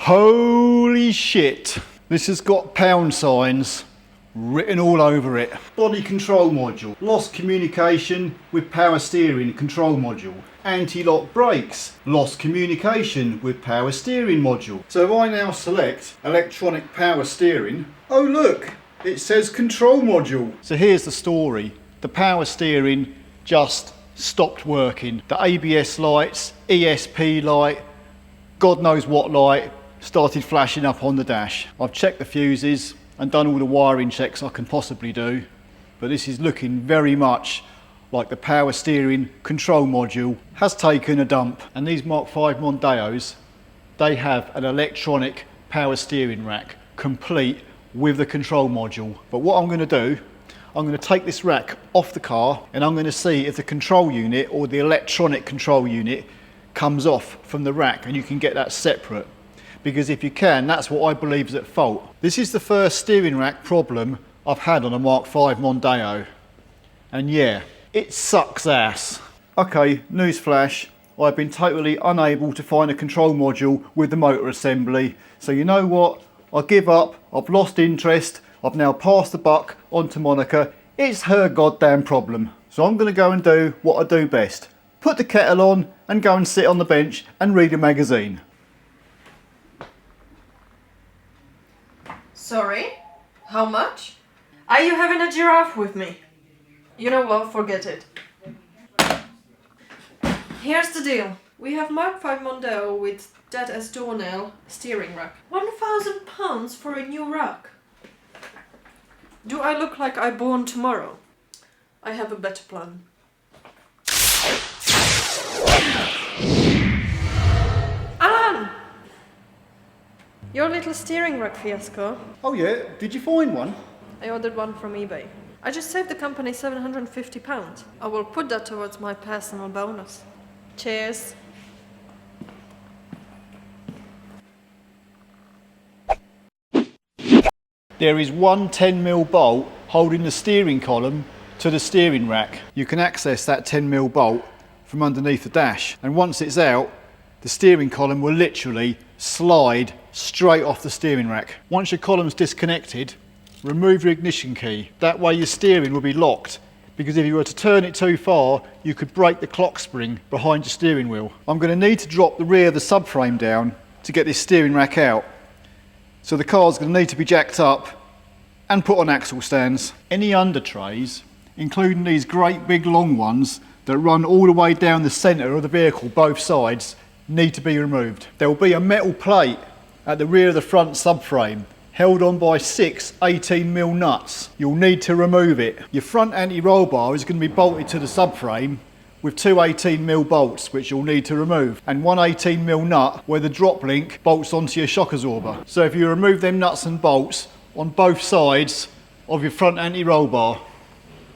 Holy shit. This has got pound signs written all over it. Body control module. Lost communication with power steering control module. Anti-lock brakes. Lost communication with power steering module. So if I now select electronic power steering, oh look, it says control module. So here's the story. The power steering just stopped working. The ABS lights, ESP light, God knows what light started flashing up on the dash. I've checked the fuses and done all the wiring checks I can possibly do, but this is looking very much like the power steering control module has taken a dump. And these Mark 5 Mondeos, they have an electronic power steering rack complete with the control module. But what I'm going to do, I'm going to take this rack off the car and I'm going to see if the control unit or the electronic control unit comes off from the rack, and you can get that separate. Because if you can, that's what I believe is at fault. This is the first steering rack problem I've had on a Mark 5 Mondeo. And yeah, it sucks ass. Okay, newsflash, I've been totally unable to find a control module with the motor assembly. So you know what, I give up, I've lost interest, I've now passed the buck on to Monica. It's her goddamn problem. So I'm going to go and do what I do best. Put the kettle on and go and sit on the bench and read a magazine. Sorry? How much? Are you having a giraffe with me? You know what, forget it. Here's the deal. We have Mark 5 Mondeo with that as doornail steering rack. £1,000 for a new rack. Do I look like I'm born tomorrow? I have a better plan. Alan! Your little steering rack fiasco. Oh yeah, did you find one? I ordered one from eBay. I just saved the company £750. I will put that towards my personal bonus. Cheers. There is one 10mm bolt holding the steering column to the steering rack. You can access that 10mm bolt from underneath the dash, and once it's out, the steering column will literally slide straight off the steering rack. Once your column's disconnected, remove your ignition key. That way your steering will be locked, because if you were to turn it too far, you could break the clock spring behind your steering wheel. I'm going to need to drop the rear of the subframe down to get this steering rack out. So the car's going to need to be jacked up and put on axle stands. Any under trays, including these great big long ones that run all the way down the centre of the vehicle, both sides, need to be removed. There will be a metal plate at the rear of the front subframe, held on by 6 18mm nuts. You'll need to remove it. Your front anti-roll bar is going to be bolted to the subframe with 2 18mm bolts, which you'll need to remove, and 1 18mm nut where the drop link bolts onto your shock absorber. So if you remove them nuts and bolts on both sides of your front anti-roll bar,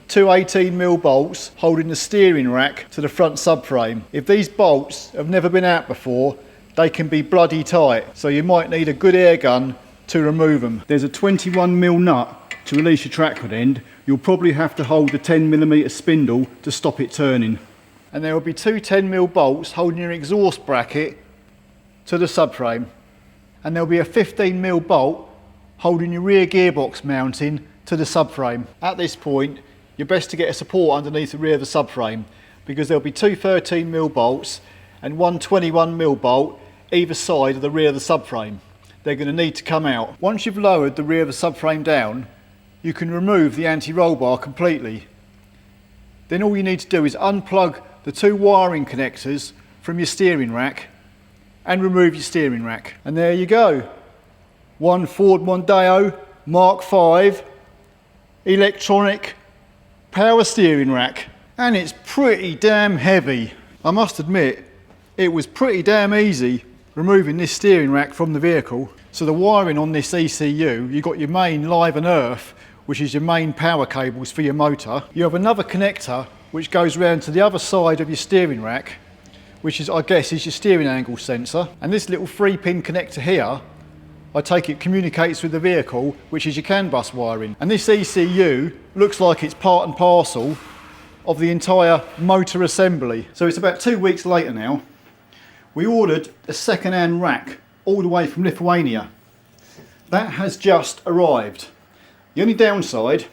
2 18mm bolts holding the steering rack to the front subframe. If these bolts have never been out before, they can be bloody tight, so you might need a good air gun to remove them. There's a 21mm nut to release your trackhood end. You'll probably have to hold the 10mm spindle to stop it turning. And there will be 2 10mm bolts holding your exhaust bracket to the subframe. And there'll be a 15mm bolt holding your rear gearbox mounting to the subframe. At this point, you're best to get a support underneath the rear of the subframe, because there'll be 2 13mm bolts and 1 21mm bolt either side of the rear of the subframe. They're going to need to come out. Once you've lowered the rear of the subframe down, you can remove the anti-roll bar completely. Then all you need to do is unplug the 2 wiring connectors from your steering rack and remove your steering rack. And there you go. One Ford Mondeo Mark 5 electronic power steering rack. And it's pretty damn heavy. I must admit, it was pretty damn easy removing this steering rack from the vehicle. So the wiring on this ECU, you've got your main live and earth, which is your main power cables for your motor. You have another connector which goes around to the other side of your steering rack, which is, I guess, is your steering angle sensor. And this little 3-pin connector here, I take it communicates with the vehicle, which is your CAN bus wiring. And this ECU looks like it's part and parcel of the entire motor assembly. So it's about 2 weeks later now. We ordered a second-hand rack all the way from Lithuania. That has just arrived. The only downside,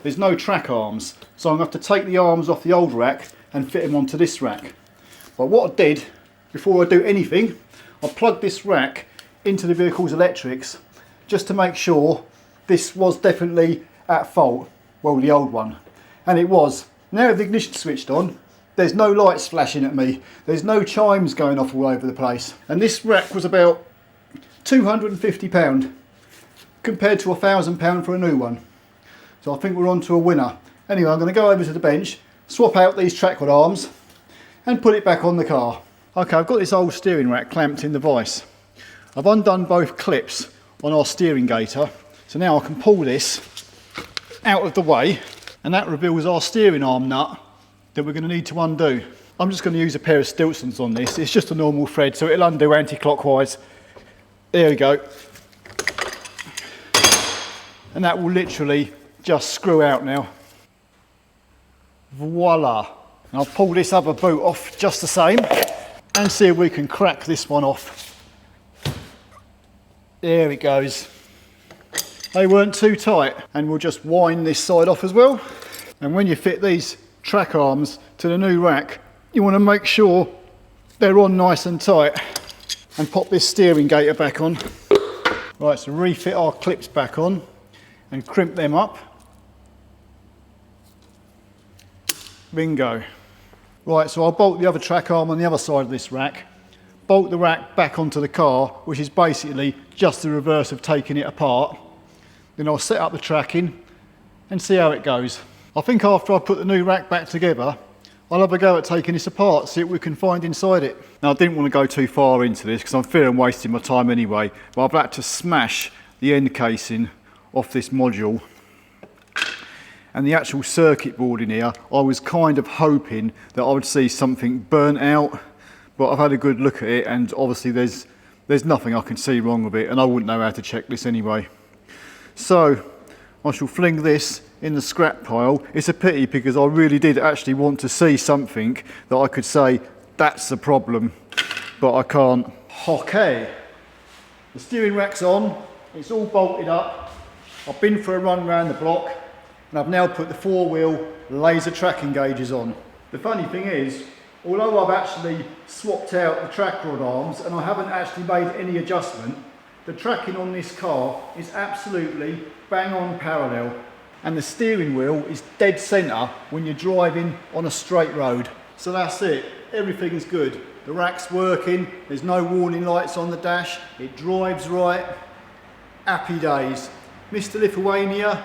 there's no track arms, so I'm going to have to take the arms off the old rack and fit them onto this rack. But what I did, before I do anything, I plugged this rack into the vehicle's electrics just to make sure this was definitely at fault. Well, the old one. And it was. Now with the ignition switched on, there's no lights flashing at me. There's no chimes going off all over the place. And this rack was about £250 compared to £1,000 for a new one. So I think we're on to a winner. Anyway, I'm going to go over to the bench, swap out these track rod arms and put it back on the car. Okay, I've got this old steering rack clamped in the vise. I've undone both clips on our steering gaiter, so now I can pull this out of the way, and that reveals our steering arm nut that we're going to need to undo. I'm just going to use a pair of Stilsons on this. It's just a normal thread, so it'll undo anti-clockwise. There we go. And that will literally just screw out now. Voila. And I'll pull this other boot off just the same and see if we can crack this one off. There it goes. They weren't too tight, and we'll just wind this side off as well. And when you fit these track arms to the new rack, you want to make sure they're on nice and tight, and pop this steering gaiter back on. Right, so refit our clips back on and crimp them up. Bingo. Right, so I'll bolt the other track arm on the other side of this rack, bolt the rack back onto the car, which is basically just the reverse of taking it apart. Then I'll set up the tracking and see how it goes. I think after I put the new rack back together, I'll have a go at taking this apart, see what we can find inside it. Now I didn't want to go too far into this because I'm fearing wasting my time anyway, but I've had to smash the end casing off this module. And the actual circuit board in here, I was kind of hoping that I would see something burnt out, but I've had a good look at it and obviously there's nothing I can see wrong with it, and I wouldn't know how to check this anyway. So I shall fling this in the scrap pile. It's a pity because I really did actually want to see something that I could say that's the problem, but I can't. Okay, the steering rack's on, it's all bolted up. I've been for a run around the block and I've now put the 4-wheel laser tracking gauges on. The funny thing is, although I've actually swapped out the track rod arms and I haven't actually made any adjustment, the tracking on this car is absolutely bang on parallel, and the steering wheel is dead centre when you're driving on a straight road. So that's it, everything's good. The rack's working, there's no warning lights on the dash, it drives right. Happy days. Mr. Lithuania,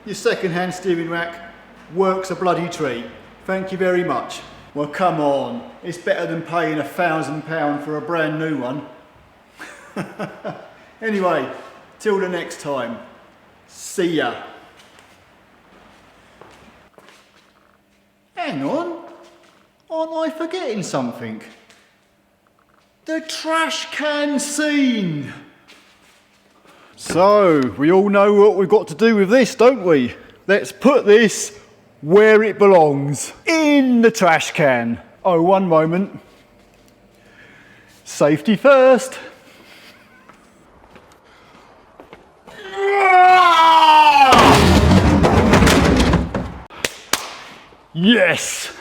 your second-hand steering rack works a bloody treat. Thank you very much. Well, come on, it's better than paying £1,000 for a brand new one. Anyway, till the next time, see ya. Hang on, aren't I forgetting something? The trash can scene. So, we all know what we've got to do with this, don't we? Let's put this where it belongs, in the trash can. Oh, one moment. Safety first. Yes!